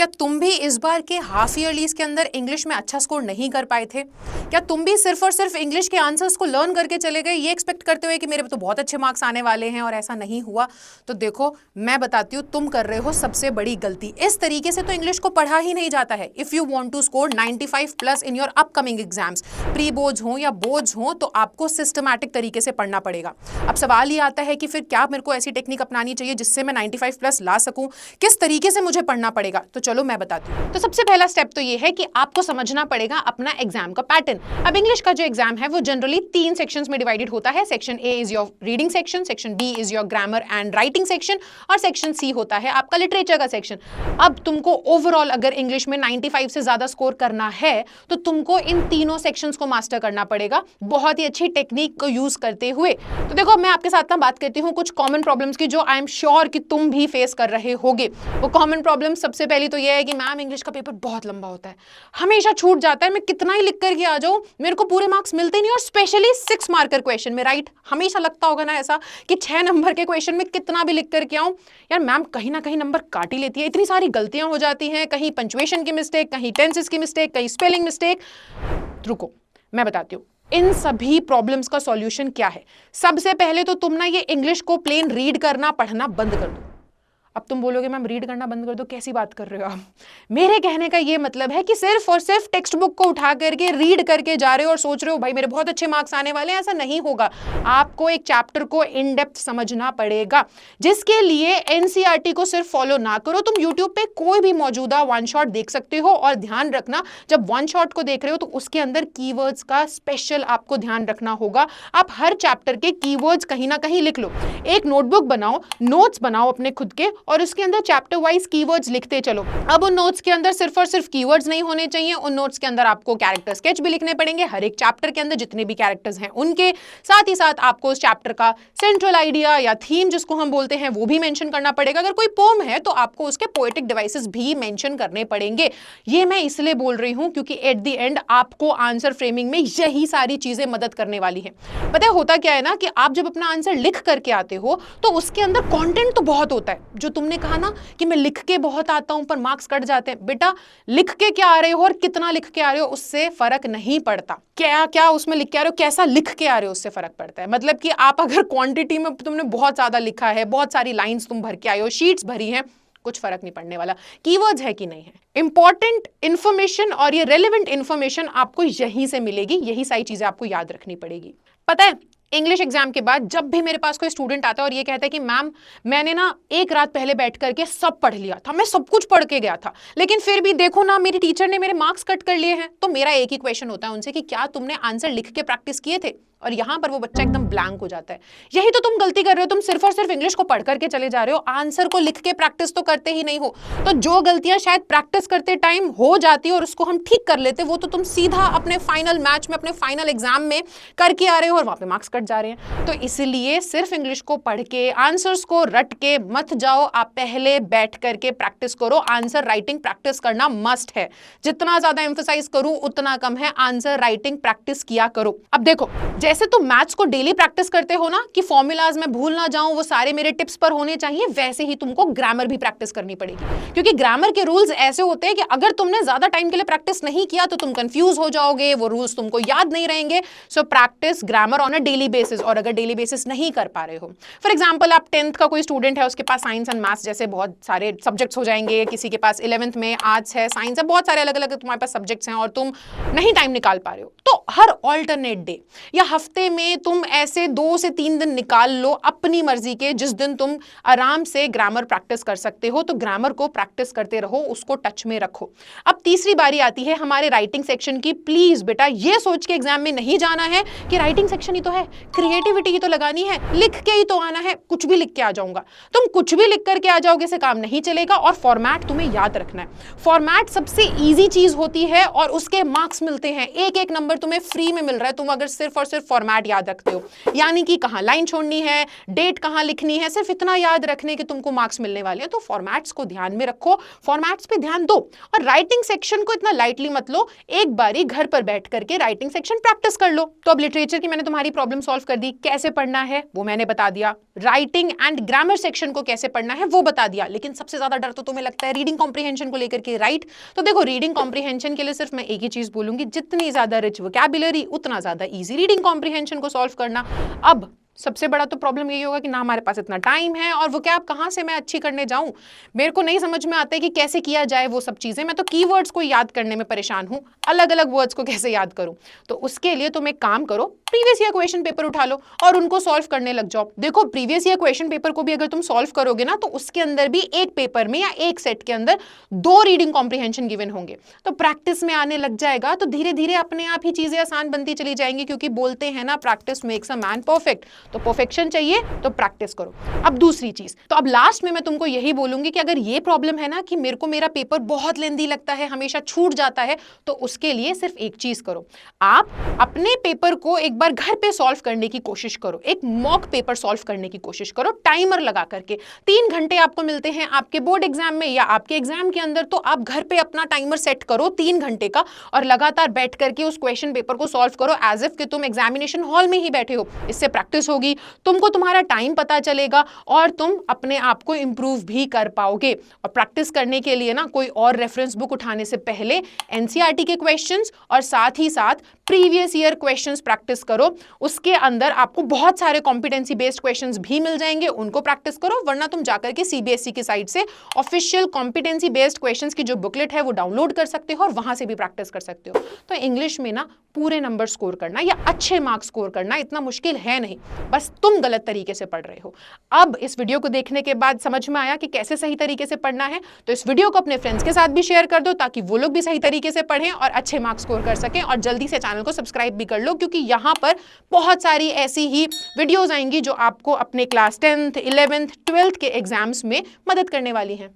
क्या तुम भी इस बार के हाफ ईयरलीज के अंदर इंग्लिश में अच्छा स्कोर नहीं कर पाए थे? क्या तुम भी सिर्फ और सिर्फ इंग्लिश के आंसर्स को लर्न करके चले गए ये एक्सपेक्ट करते हुए कि मेरे तो बहुत अच्छे मार्क्स आने वाले हैं और ऐसा नहीं हुआ? तो देखो, मैं बताती हूँ, तुम कर रहे हो सबसे बड़ी गलती। इस तरीके से तो इंग्लिश को पढ़ा ही नहीं जाता है। If you want to score 95+ in your upcoming exams, pre boards हो या बोर्ड्स हो, तो आपको सिस्टमैटिक तरीके से पढ़ना पड़ेगा। अब सवाल ये आता है कि फिर क्या मेरे को ऐसी टेक्निक अपनानी चाहिए जिससे मैं 95+ ला सकूं? किस तरीके से मुझे पढ़ना पड़ेगा? तो चलो मैं बताती हूँ। तो सबसे पहला स्टेप तो ये है कि आपको समझना पड़ेगा अपना एग्जाम का पैटर्न। अब इंग्लिश का जो एग्जाम है वो जनरली 3 सेक्शंस में डिवाइडेड होता है। Section A is your reading section, section B is your grammar and writing section, और सेक्शन सी होता है आपका लिटरेचर का सेक्शन। अब तुमको ओवरऑल अगर इंग्लिश में 95 से ज्यादा स्कोर करना है तो तुमको इन तीनों सेक्शंस को मास्टर करना पड़ेगा बहुत ही अच्छी टेक्निक को यूज करते हुए। तो देखो, मैं आपके साथ ना बात करती हूँ कुछ कॉमन प्रॉब्लम्स की जो आई एम श्योर कि तुम भी फेस कर रहे होगे। वो कॉमन प्रॉब्लम सबसे पहली तो ये है कि मैम इंग्लिश का पेपर बहुत लंबा होता है, हमेशा छूट जाता है, मैं कितना ही लिख करके आ जाऊं मेरे को पूरे मार्क्स मिलते नहीं, और स्पेशली 6 मार्कर क्वेश्चन में। राइट, हमेशा लगता होगा ना ऐसा कि 6 नंबर के क्वेश्चन में कितना भी लिख करके आऊं, यार मैम कहीं ना कहीं नंबर काट ही लेती है, इतनी सारी गलतियां हो जाती हैं, कहीं पंक्चुएशन की मिस्टेक, कहीं टेंसेस की मिस्टेक, कहीं स्पेलिंग मिस्टेक। रुको, मैं बताती हूँ इन सभी प्रॉब्लम्स का सॉल्यूशन क्या है। सबसे पहले तो तुम ना ये इंग्लिश को प्लेन रीड करना पढ़ना बंद कर दो। अब तुम बोलोगे मैम रीड करना बंद कर दो, कैसी बात कर रहे हो आप? मेरे कहने का ये मतलब है कि सिर्फ और सिर्फ टेक्स्ट बुक को उठा करके रीड करके जा रहे हो और सोच रहे हो भाई मेरे बहुत अच्छे मार्क्स आने वाले हैं, ऐसा नहीं होगा। आपको एक चैप्टर को इन डेप्थ समझना पड़ेगा, जिसके लिए एनसीईआरटी को सिर्फ फॉलो ना करो, तुम यूट्यूब पे कोई भी मौजूदा वन शॉट देख सकते हो। और ध्यान रखना, जब वन शॉट को देख रहे हो तो उसके अंदर कीवर्ड्स का स्पेशल आपको ध्यान रखना होगा। आप हर चैप्टर के कीवर्ड्स कहीं ना कहीं लिख लो, एक नोटबुक बनाओ, नोट्स बनाओ अपने खुद के, और उसके अंदर चैप्टर वाइज कीवर्ड्स लिखते चलो। अब उन नोट्स के अंदर सिर्फ और सिर्फ कीवर्ड्स नहीं होने चाहिए, उन नोट्स के अंदर आपको कैरेक्टर स्केच भी लिखने पड़ेंगे, हर एक चैप्टर के अंदर जितने भी कैरेक्टर्स हैं उनके। साथ ही साथ आपको उस चैप्टर का सेंट्रल आइडिया या थीम जिसको हम बोलते हैं वो भी मेंशन करना पड़ेगा। अगर कोई पोम है तो आपको उसके पोएटिक डिवाइसेस भी मेंशन करने पड़ेंगे। ये मैं इसलिए बोल रही हूं क्योंकि एट द एंड आपको आंसर फ्रेमिंग में यही सारी चीजें मदद करने वाली है। पता है होता क्या है ना कि आप जब अपना आंसर लिख करके आते हो तो उसके अंदर कंटेंट तो बहुत होता है। जो तुमने कहा ना कि मैं लिख के बहुत आता हूं पर मार्क्स कट जाते हैं, बेटा लिख के क्या आ रहे हो और कितना लिख के आ रहे हो उससे फर्क नहीं पड़ता। क्या क्या उसमें लिख के आ रहे हो, कैसा लिख के आ रहे हो उससे फर्क पड़ता है। मतलब कि आप अगर क्वांटिटी में तुमने बहुत ज्यादा लिखा है, बहुत सारी लाइंस तुम भर के आए हो, शीट्स भरी हैं, कुछ फर्क नहीं पड़ने वाला कीवर्ड्स है कि नहीं है। इंपॉर्टेंट इंफॉर्मेशन और ये रेलेवेंट इंफॉर्मेशन आपको यहीं से मिलेगी, यही सारी चीजें आपको याद रखनी पड़ेगी। पता है इंग्लिश एग्जाम के बाद जब भी मेरे पास कोई स्टूडेंट आता है और ये कहता है कि मैम मैंने ना एक रात पहले बैठ करके सब पढ़ लिया था, मैं सब कुछ पढ़ के गया था, लेकिन फिर भी देखो ना मेरी टीचर ने मेरे मार्क्स कट कर लिए हैं, तो मेरा एक ही क्वेश्चन होता है उनसे कि क्या तुमने आंसर लिख के प्रैक्टिस किए थे? और यहां पर वो बच्चा एकदम ब्लैंक हो जाता है। यही तो तुम गलती कर रहे हो, तुम सिर्फ और सिर्फ इंग्लिश को पढ़ करके चले जा रहे हो, आंसर को लिख के प्रैक्टिस तो करते ही नहीं हो। तो जो गलतियां शायद प्रैक्टिस करते टाइम हो जाती है और उसको हम ठीक कर लेते, वो तो तुम सीधा अपने फाइनल मैच में, अपने फाइनल एग्जाम में करके आ रहे हो और वहां पे मार्क्स कट जा रहे हैं। तो इसलिए सिर्फ इंग्लिश को पढ़ के आंसर्स को रट के मत जाओ, आप पहले बैठ करके प्रैक्टिस करो। आंसर राइटिंग प्रैक्टिस करना मस्ट है, जितना ज्यादा एम्फसाइज करूं उतना कम है, आंसर राइटिंग प्रैक्टिस किया करो। अब देखो, जैसे तुम मैथ्स को डेली प्रैक्टिस करते हो ना कि फॉर्मूलाज में भूल ना जाऊं, वो सारे मेरे टिप्स पर होने चाहिए, वैसे ही तुमको ग्रामर भी प्रैक्टिस करनी पड़ेगी। क्योंकि ग्रामर के रूल्स ऐसे होते हैं कि अगर तुमने ज्यादा टाइम के लिए प्रैक्टिस नहीं किया तो तुम कंफ्यूज हो जाओगे, वो रूल्स तुमको याद नहीं रहेंगे। So practice grammar on a daily basis. और अगर डेली बेसिस नहीं कर पा रहे हो, फॉर एग्जाम्पल आप 10th का कोई स्टूडेंट है, उसके पास साइंस एंड मैथ्स जैसे बहुत सारे सब्जेक्ट्स हो जाएंगे, किसी के पास 11th में आर्ट्स है, साइंस है, बहुत सारे अलग अलग तुम्हारे पास सब्जेक्ट्स हैं और तुम नहीं टाइम निकाल पा रहे हो, तो हर ऑल्टरनेट डे या हफ्ते में तुम ऐसे 2 से 3 दिन निकाल लो अपनी मर्जी के, जिस दिन तुम आराम से ग्रामर प्रैक्टिस कर सकते हो। तो ग्रामर को प्रैक्टिस करते रहो, उसको टच में रखो। अब तीसरी बारी आती है हमारे राइटिंग सेक्शन की। प्लीज बेटा ये सोच के एग्जाम में नहीं जाना है कि राइटिंग सेक्शन ही तो है, क्रिएटिविटी ही तो लगानी है, लिख के ही तो आना है, कुछ भी लिख के आ जाऊंगा। तुम कुछ भी लिख करके आ जाओगे से काम नहीं चलेगा। और फॉर्मेट तुम्हें याद रखना है। फॉर्मेट सबसे इजी चीज होती है और उसके मार्क्स मिलते हैं, एक एक नंबर तुम्हें फ्री में मिल रहा है। तुम अगर सिर्फ और सिर्फ फॉर्मेट याद रखते हो, यानी कि कहाँ लाइन छोड़नी है, डेट कहाँ लिखनी है, सिर्फ इतना याद रखने के तुमको मार्क्स मिलने वाले हैं। तो फॉर्मेट्स को ध्यान में रखो, फॉर्मेट्स पे ध्यान दो, और राइटिंग सेक्शन को इतना लाइटली मत लो। एक बारी घर पर बैठ करके राइटिंग सेक्शन प्रैक्टिस कर लो। तो अब लिटरेचर की मैंने तुम्हारी प्रॉब्लम सॉल्व कर दी, कैसे पढ़ना है वो मैंने बता दिया, राइटिंग एंड ग्रामर सेक्शन को कैसे पढ़ना है वो बता दिया। लेकिन सबसे ज्यादा डर तो तुम्हें लगता है रीडिंग कॉम्प्रिहेंशन को लेकर के, राइट? तो देखो, रीडिंग कॉम्प्रिहेंशन के लिए सिर्फ मैं एक ही चीज बोलूंगी, जितनी ज्यादा रिच वोकैबुलरी उतना ज्यादा इजी रीडिंग कॉम्प्रिहेंशन को सॉल्व करना। अब सबसे बड़ा तो प्रॉब्लम यही होगा कि ना हमारे पास इतना टाइम है, और वो क्या आप कहाँ से मैं अच्छी करने जाऊं, मेरे को नहीं समझ में आता है कि कैसे किया जाए वो सब चीजें। मैं तो कीवर्ड्स को याद करने में परेशान हूं, अलग अलग वर्ड्स को कैसे याद करूं। तो उसके लिए तुम एक काम करो, प्रीवियस ईयर क्वेश्चन पेपर उठा लो और उनको सॉल्व करने लग जाओ। देखो, प्रीवियस ईयर क्वेश्चन पेपर को भी अगर तुम सॉल्व करोगे ना, तो उसके अंदर भी एक पेपर में या एक सेट के अंदर 2 रीडिंग कॉम्प्रिहेंशन गिवन होंगे। तो प्रैक्टिस में आने लग जाएगा, तो धीरे धीरे अपने आप ही चीजें आसान बनती चली जाएंगी, क्योंकि बोलते हैं ना, practice makes a man perfect. तो परफेक्शन चाहिए तो प्रैक्टिस करो। अब दूसरी चीज, तो अब लास्ट में मैं तुमको यही बोलूंगी कि अगर ये प्रॉब्लम है ना कि मेरे को मेरा पेपर बहुत लेंदी लगता है, हमेशा छूट जाता है, तो उसके लिए सिर्फ एक चीज करो, आप अपने पेपर को एक बार घर पे सॉल्व करने की कोशिश करो, एक मॉक पेपर सॉल्व करने की कोशिश करो टाइमर लगा करके। 3 घंटे आपको मिलते हैं आपके बोर्ड एग्जाम में या आपके एग्जाम के अंदर, तो आप घर पे अपना टाइमर सेट करो 3 घंटे का, और लगातार बैठ करके उस क्वेश्चन पेपर को सॉल्व करो एज इफ कि तुम एग्जामिनेशन हॉल में ही बैठे हो। इससे प्रैक्टिस होगी, तुमको तुम्हारा टाइम पता चलेगा, और तुम अपने आप को इंप्रूव भी कर पाओगे। और प्रैक्टिस करने के लिए ना कोई और रेफरेंस बुक उठाने से पहले एनसीईआरटी के क्वेश्चंस और साथ ही साथ प्रीवियस ईयर क्वेश्चंस प्रैक्टिस करो। उसके अंदर आपको बहुत सारे कॉम्पिटेंसी बेस्ड क्वेश्चंस भी मिल जाएंगे, उनको प्रैक्टिस करो। वरना तुम जाकर के सीबीएसई की साइट से ऑफिशियल कॉम्पिटेंसी बेस्ड क्वेश्चंस की जो बुकलेट है वो डाउनलोड कर सकते हो और वहां से भी प्रैक्टिस कर सकते हो। तो इंग्लिश में ना पूरे नंबर स्कोर करना या अच्छे मार्क्स स्कोर करना इतना मुश्किल है नहीं, बस तुम गलत तरीके से पढ़ रहे हो। अब इस वीडियो को देखने के बाद समझ में आया कि कैसे सही तरीके से पढ़ना है, तो इस वीडियो को अपने फ्रेंड्स के साथ भी शेयर कर दो, ताकि वो लोग भी सही तरीके से पढ़ें और अच्छे मार्क्स स्कोर कर सकें। और जल्दी से चैनल को सब्सक्राइब भी कर लो, क्योंकि यहाँ पर बहुत सारी ऐसी ही वीडियोस आएंगी जो आपको अपने क्लास 10th, 11th, 12th के एग्जाम्स में मदद करने वाली हैं।